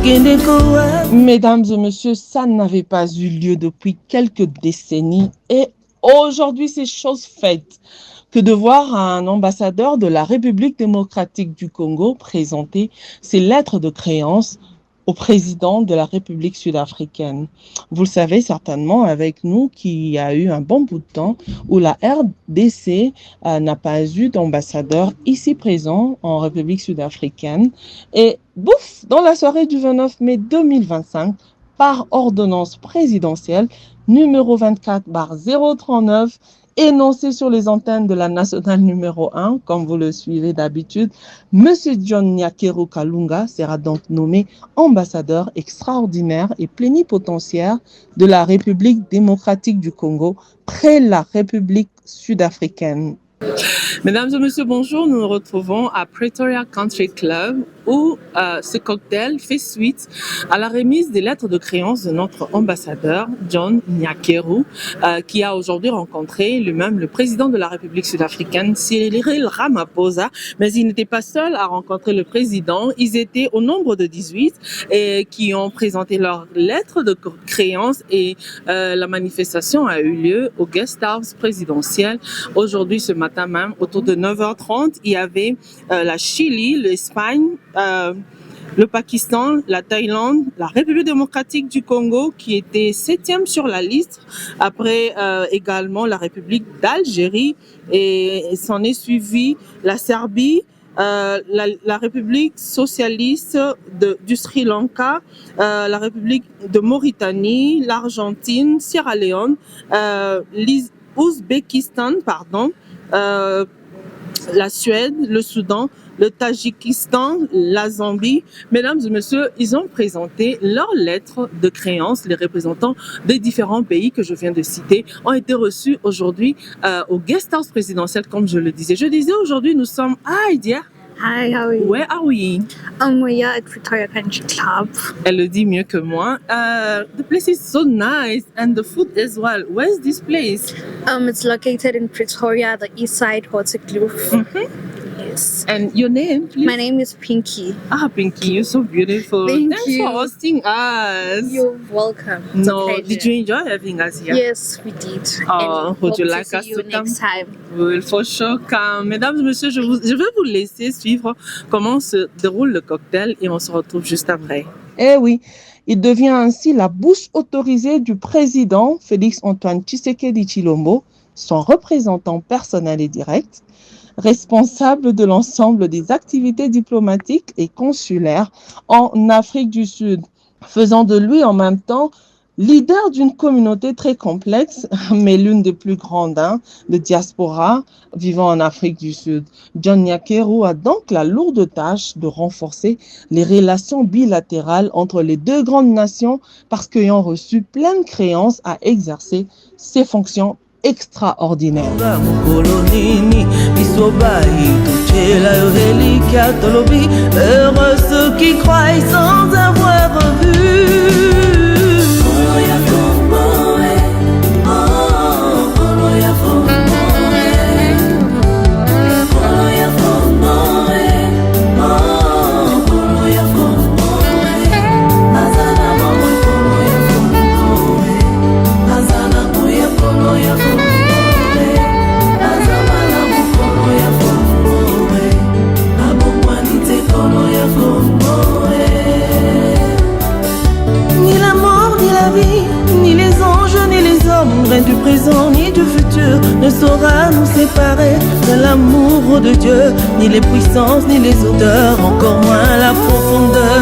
Mesdames et messieurs, ça n'avait pas eu lieu depuis quelques décennies et aujourd'hui c'est chose faite que de voir un ambassadeur de la République démocratique du Congo présenter ses lettres de créance au président de la République sud-africaine. Vous le savez certainement avec nous qu'il y a eu un bon bout de temps où la RDC n'a pas eu d'ambassadeur ici présent en République sud-africaine. Et bouf, dans la soirée du 29 mai 2025, par ordonnance présidentielle numéro 24/039, énoncé sur les antennes de la nationale numéro 1, comme vous le suivez d'habitude, Monsieur John Nyakeru Kalunga sera donc nommé ambassadeur extraordinaire et plénipotentiaire de la République démocratique du Congo près la République sud-africaine. Mesdames et messieurs, bonjour. Nous nous retrouvons à Pretoria Country Club où ce cocktail fait suite à la remise des lettres de créance de notre ambassadeur John Nyakeru qui a aujourd'hui rencontré lui-même le président de la République sud-africaine Cyril Ramaphosa. Mais il n'était pas seul à rencontrer le président. Ils étaient au nombre de 18 et qui ont présenté leurs lettres de créance et la manifestation a eu lieu au Guest House présidentiel. Aujourd'hui, ce matin même, autour de 9h30, il y avait la Chili, l'Espagne, le Pakistan, la Thaïlande, la République démocratique du Congo qui était 7e sur la liste, après également la République d'Algérie et s'en est suivi la Serbie, la République socialiste du Sri Lanka, la République de Mauritanie, l'Argentine, Sierra Leone, l'Ouzbékistan, la Suède, le Soudan, le Tadjikistan, la Zambie. Mesdames et messieurs, ils ont présenté leurs lettres de créance. Les représentants des différents pays que je viens de citer ont été reçus aujourd'hui au Guest House présidentiel, comme je le disais. Je disais aujourd'hui, nous sommes... Hi, dear. Hi, how are you? Where are we? We're here at Pretoria Country Club. Elle le dit mieux que moi. The place is so nice and the food as well. Where's this place? It's located in Pretoria, the east side, Waterkloof. Mm-hmm. Yes. And your name, please? My name is Pinky. Pinky, you're so beautiful. Thanks for hosting us. You're welcome. It's a pleasure. Did you enjoy having us here? Yes, we did. Oh, would you like us to come? Next time? We'll for sure come. Mesdames et messieurs, je vais vous laisser suivre comment se déroule le cocktail et on se retrouve juste après. Eh oui, il devient ainsi la bouche autorisée du président Félix-Antoine Tshisekedi Tshilombo, son représentant personnel et direct, responsable de l'ensemble des activités diplomatiques et consulaires en Afrique du Sud, faisant de lui en même temps leader d'une communauté très complexe, mais l'une des plus grandes de diaspora vivant en Afrique du Sud. John Nyakeru a donc la lourde tâche de renforcer les relations bilatérales entre les deux grandes nations parce qu'ayant reçu pleine créance à exercer ses fonctions extraordinaire. Heureux ceux qui croient sans avoir vu. Du présent ni du futur ne saura nous séparer de l'amour de Dieu, ni les puissances, ni les odeurs, encore moins la profondeur.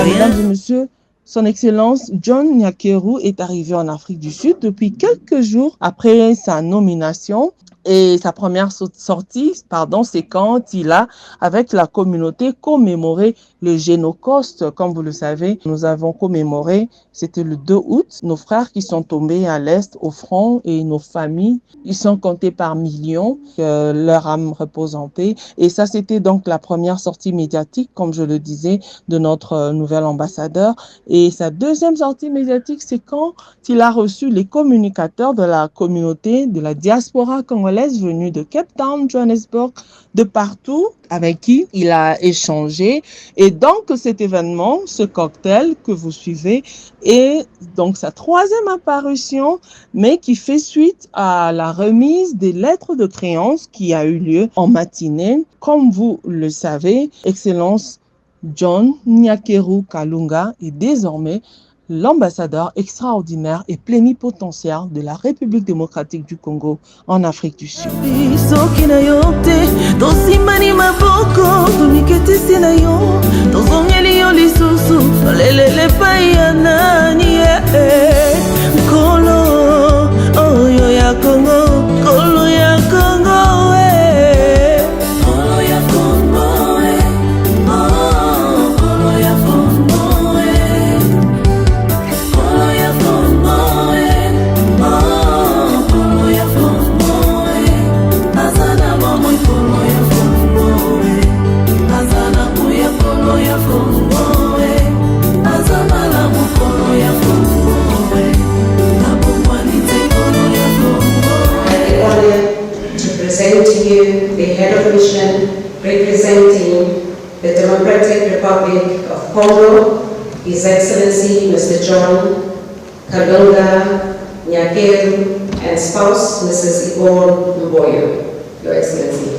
Mesdames et messieurs, son Excellence John Nyakeru est arrivé en Afrique du Sud depuis quelques jours après sa nomination. Et sa première sortie, c'est quand il a, avec la communauté, commémoré le Génocoste. Comme vous le savez, nous avons commémoré, c'était le 2 août, nos frères qui sont tombés à l'Est au front et nos familles, ils sont comptés par millions, que leur âme repose en paix. Et ça, c'était donc la première sortie médiatique, comme je le disais, de notre nouvel ambassadeur. Et sa deuxième sortie médiatique, c'est quand il a reçu les communicateurs de la communauté, de la diaspora congolaise congolaises venues de Cape Town, Johannesburg, de partout, avec qui il a échangé. Et donc, cet événement, ce cocktail que vous suivez, est donc sa troisième apparition, mais qui fait suite à la remise des lettres de créance qui a eu lieu en matinée. Comme vous le savez, Excellence John Nyakeru Kalunga est désormais l'ambassadeur extraordinaire et plénipotentiaire de la République démocratique du Congo en Afrique du Sud. Representing the Democratic Republic of Congo, His Excellency Mr. John Kalunga Nyakeru and spouse Mrs. Yvonne Mboyo, Your Excellency.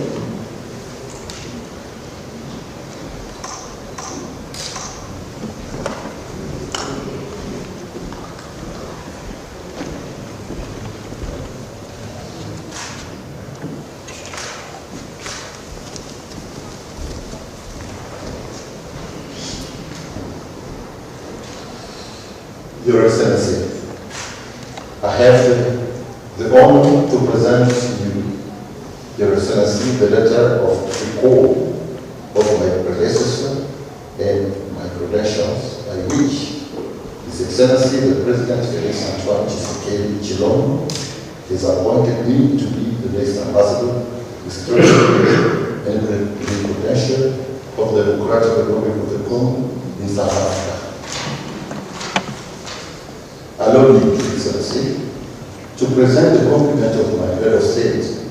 Your Excellency, I have the honor to present to you, Your Excellency, the letter of recall of my predecessor and my credentials, by which His Excellency the President Felix Antoine Tshisekedi Tshilombo has appointed me to be the next ambassador, his treasury and the credential of the Democratic Republic of the Congo in South Africa. Allow me, Excellency, to present the compliment of my fellow states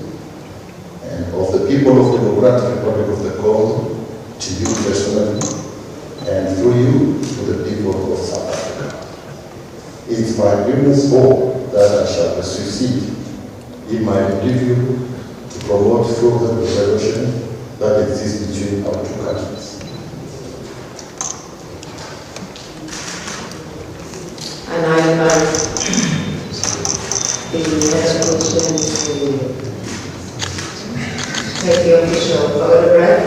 and of the people of the Democratic Republic of the Congo to you personally and through you to the people of South Africa. It's my greatest hope that I shall succeed in my endeavor to promote further cooperation that exists between our two countries. And I invite the resolution to take the official photograph.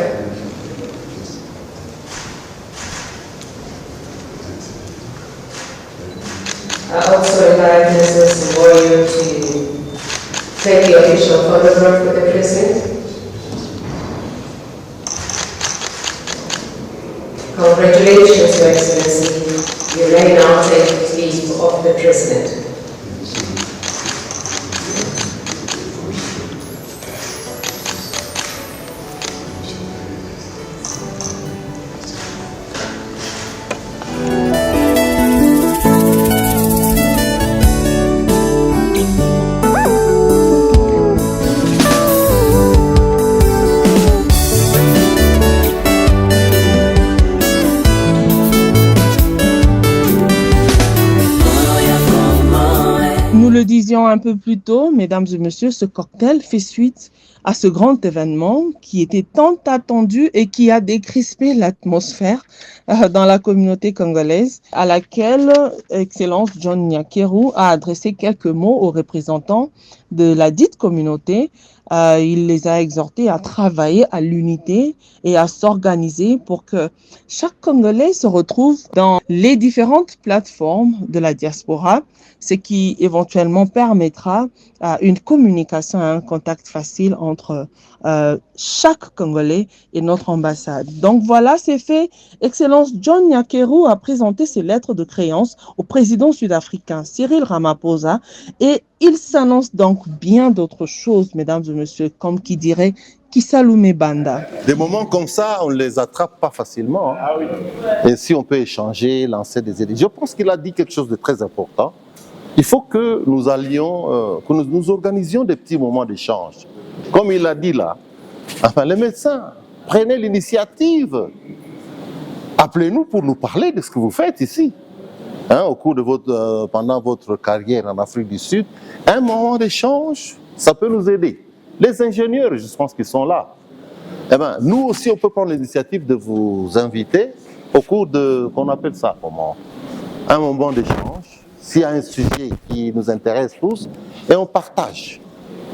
I also invite Mrs. Warrior to take the official photograph with the President. Congratulations, Your Excellency. You may now take leave of the President. Nous le disions un peu plus tôt, mesdames et messieurs, ce cocktail fait suite à ce grand événement qui était tant attendu et qui a décrispé l'atmosphère dans la communauté congolaise, à laquelle Excellence John Nyakeru a adressé quelques mots aux représentants de la dite communauté. Il les a exhortés à travailler à l'unité et à s'organiser pour que chaque Congolais se retrouve dans les différentes plateformes de la diaspora, ce qui éventuellement permettra une communication et un contact facile entre chaque Congolais et notre ambassade. Donc voilà, c'est fait. Excellence John Nyakeru a présenté ses lettres de créance au président sud-africain Cyril Ramaphosa et il s'annonce donc bien d'autres choses, mesdames et messieurs, comme qui dirait Kisalume Banda. Des moments comme ça, on ne les attrape pas facilement. Et si on peut échanger, lancer des idées. Je pense qu'il a dit quelque chose de très important. il faut que nous allions, que nous organisions des petits moments d'échange. Comme il l'a dit là, enfin, les médecins, prenez l'initiative. Appelez-nous pour nous parler de ce que vous faites ici. Hein, au cours de pendant votre carrière en Afrique du Sud, un moment d'échange, ça peut nous aider. Les ingénieurs, je pense qu'ils sont là. Eh ben, nous aussi, on peut prendre l'initiative de vous inviter au cours de, qu'on appelle ça comment, un moment d'échange, s'il y a un sujet qui nous intéresse tous, et on partage.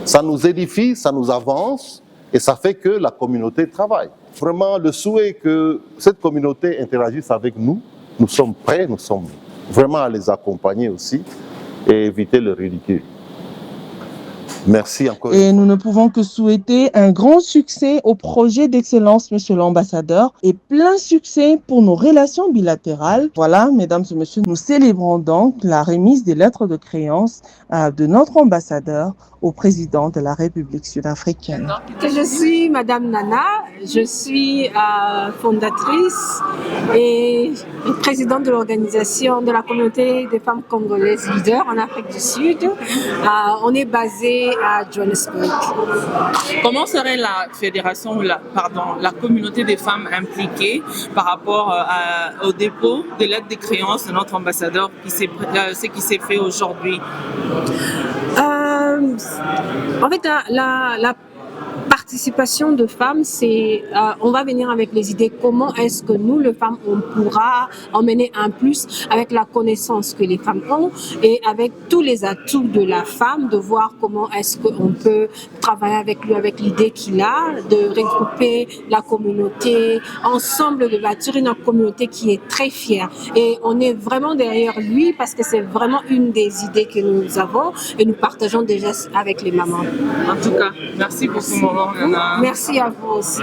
Ça nous édifie, ça nous avance, et ça fait que la communauté travaille. Vraiment, le souhait que cette communauté interagisse avec nous, nous sommes prêts, nous sommes vraiment à les accompagner aussi et éviter le ridicule. Merci encore. Et nous ne pouvons que souhaiter un grand succès au projet d'excellence, Monsieur l'ambassadeur, et plein succès pour nos relations bilatérales. Voilà, mesdames et messieurs, nous célébrons donc la remise des lettres de créance de notre ambassadeur au président de la République sud-africaine. Je suis Madame Nana, je suis fondatrice et présidente de l'organisation de la communauté des femmes congolaises leaders en Afrique du Sud. On est basé à Johannesburg. Comment serait la fédération, la communauté des femmes impliquées par rapport au dépôt de lettres de créance de notre ambassadeur, ce qui s'est fait aujourd'hui? En fait, la participation de femmes, c'est on va venir avec les idées comment est-ce que nous, les femmes, on pourra emmener un plus avec la connaissance que les femmes ont et avec tous les atouts de la femme, de voir comment est-ce qu'on peut travailler avec lui, avec l'idée qu'il a, de regrouper la communauté ensemble, de bâtir une communauté qui est très fière. Et on est vraiment derrière lui parce que c'est vraiment une des idées que nous avons et nous partageons déjà avec les mamans. En tout cas, merci pour ce moment. Merci à vous aussi.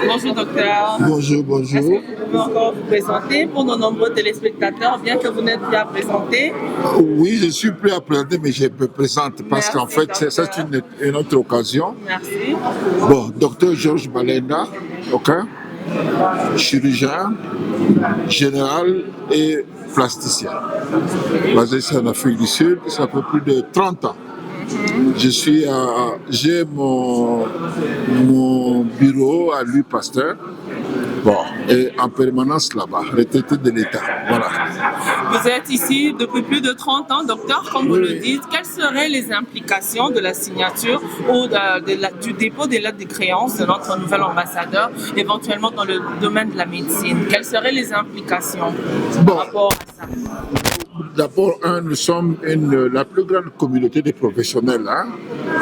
Bonjour docteur. Bonjour, bonjour. Est-ce que vous pouvez encore vous présenter pour nos nombreux téléspectateurs, bien que vous n'êtes plus à présenter? Oui, je suis plus à présenter, mais je me présente parce qu'en fait, c'est une autre occasion. Merci. Bon, docteur Georges Balenda, ok, chirurgien général et plasticien. Basé ici en Afrique du Sud, ça fait plus de 30 ans. J'ai mon bureau à Louis Pasteur, et en permanence là-bas, retraité de l'État. Voilà. Vous êtes ici depuis plus de 30 ans, docteur, comme vous le dites. Quelles seraient les implications de la signature ou du dépôt des lettres de créance de notre nouvel ambassadeur, éventuellement dans le domaine de la médecine? Quelles seraient les implications par rapport à ça? D'abord, nous sommes la plus grande communauté de professionnels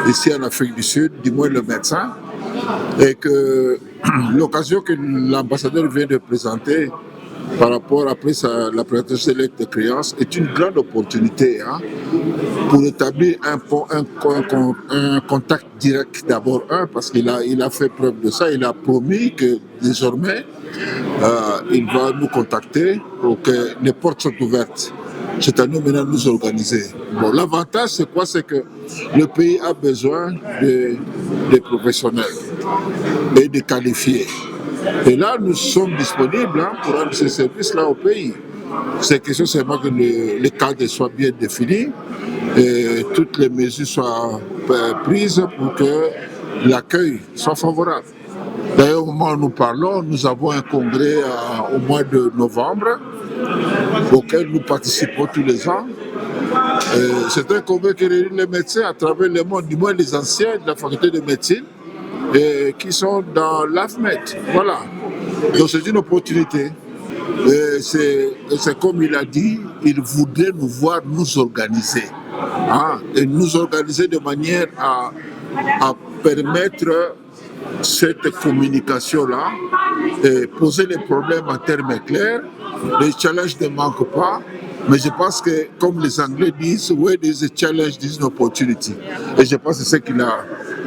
ici en Afrique du Sud, du moins le médecin, et que l'occasion que l'ambassadeur vient de présenter par rapport après la présentation des lettres de créance est une grande opportunité pour établir un contact direct d'abord, parce qu'il a fait preuve de ça, il a promis que désormais il va nous contacter pour que les portes soient ouvertes. C'est à nous maintenant de nous organiser. Bon, l'avantage, c'est quoi? C'est que le pays a besoin de professionnels et de qualifiés. Et là, nous sommes disponibles pour rendre ces services-là au pays. C'est question seulement que le cadre soit bien défini et toutes les mesures soient prises pour que l'accueil soit favorable. D'ailleurs, au moment où nous parlons, nous avons un congrès au mois de novembre auquel nous participons tous les ans. C'est un congrès qui réunit les médecins à travers le monde, du moins les anciens de la faculté de médecine, qui sont dans l'AFMED. Voilà. Donc c'est une opportunité. C'est comme il a dit, il voudrait nous voir nous organiser. Et nous organiser de manière à permettre cette communication-là, poser les problèmes en termes clairs. Les challenges ne manquent pas, mais je pense que, comme les Anglais disent, where there is a challenge, there is an opportunity. Et je pense que c'est ce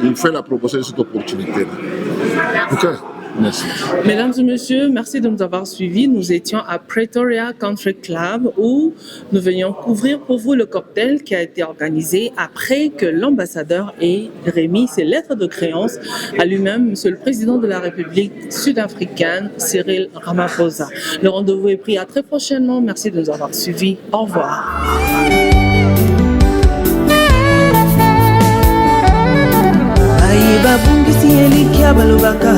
il fait la proposition de cette opportunité-là. Okay. Merci. Mesdames et messieurs, merci de nous avoir suivis. Nous étions à Pretoria Country Club où nous venions couvrir pour vous le cocktail qui a été organisé après que l'ambassadeur ait remis ses lettres de créance à lui-même, Monsieur le Président de la République sud-africaine, Cyril Ramaphosa. Le rendez-vous est pris à très prochainement. Merci de nous avoir suivis. Au revoir. bisi elikia balobaka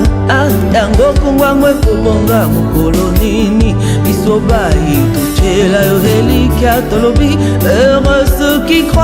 yango kongwa mwe kobonga mokolo nini biso bayi totyela yo elikia tolobi heureux ceux qui croient